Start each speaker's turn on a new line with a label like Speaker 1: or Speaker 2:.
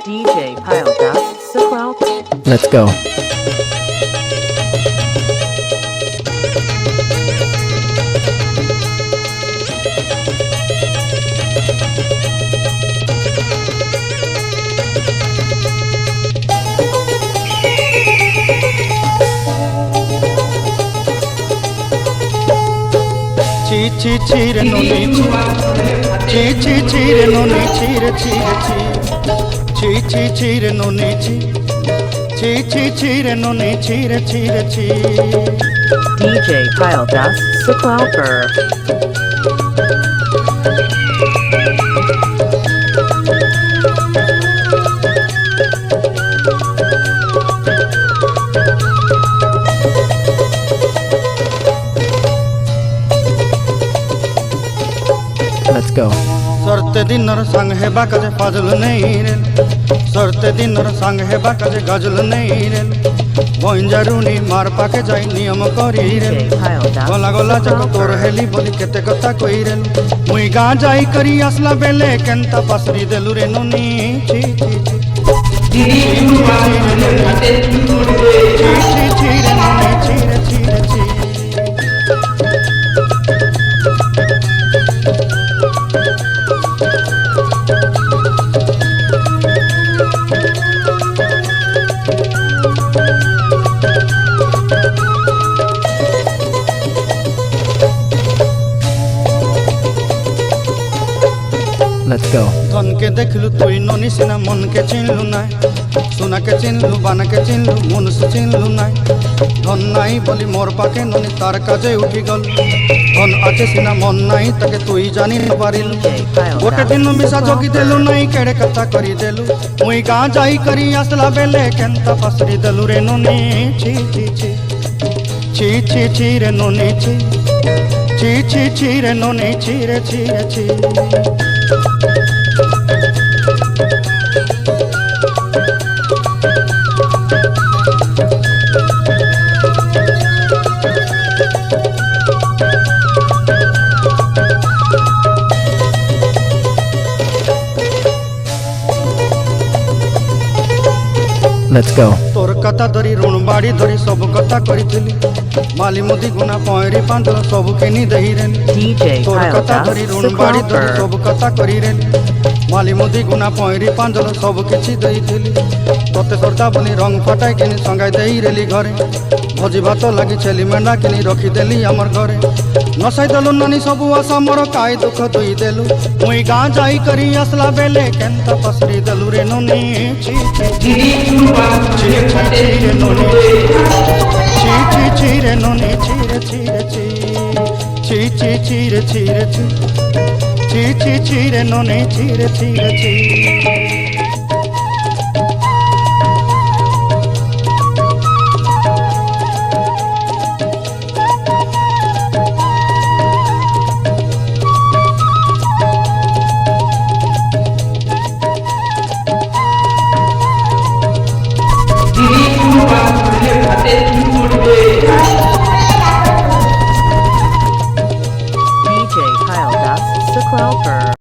Speaker 1: DJ Pile Das Sequel.
Speaker 2: Let's go.
Speaker 3: Chi chi re no ni chi chi re no ni chi re chi re no ni chi re no ni chi
Speaker 1: DJ Pile Das Sequel.
Speaker 2: Let's go.
Speaker 3: सरते दिनर संग हेबा काजे फाजल नहीं रे सरते दिनर संग हेबा काजे गजल नहीं रे बंजारुनी मार पाके जाई नियम करी रे गला गला जक तोर हेली बोली केते कथा कई रे मुई गां जाई करी असला बेले केंता पासरी देलु रे नोनी ची ची ची रे नोनी ची रे ची
Speaker 2: Let's go.
Speaker 3: धन के देखलु तुई नोनी सिना मन के चिन्हलु नाय सोना के चिन्हलु बाना के चिन्हलु मन से चिन्हलु नाय धन नाई बोली मोर पाके नोनी तार काजे उठी गल धन आचे सिना मन नाई ताके तुई जानी न पारिल गोटे दिन मिसा जोगी देलु नाई केड़े कथा करी देलु मुई गां जाई करी असला बेले केंता पसरी देलु रे नोनी ची ची ची ची ची ची रे नोनी ची रे नोनी ची रे
Speaker 2: Let's go.
Speaker 3: तोर कथा धरी ऋण बाड़ी धरी सब कथा करी माली मोदी गुना पहरी पांडल सब किनी दही रे
Speaker 1: DJ
Speaker 3: तोर
Speaker 1: Pile
Speaker 3: कथा धरी
Speaker 1: Das
Speaker 3: ऋण बाड़ी धरी
Speaker 1: Sequel.
Speaker 3: सब कथा करी रे माली मोदी गुना पहरी पांडल सब किछि दही तोते सरदा बनी रंग फटाई किनी संगाई देई रेली घरे भोजी भात लगी छेली मेंढा किनी रखी देली हमर घरे नसाई देलु नानी सब आशा मोर काय दुख दुई देलु मुई गां जाई करी असला बेले केंता पसरी देलु रे नोनी ची ची रे नोनी ची रे नोनी ची रे नोनी ची
Speaker 1: DJ Pile Das Sequel.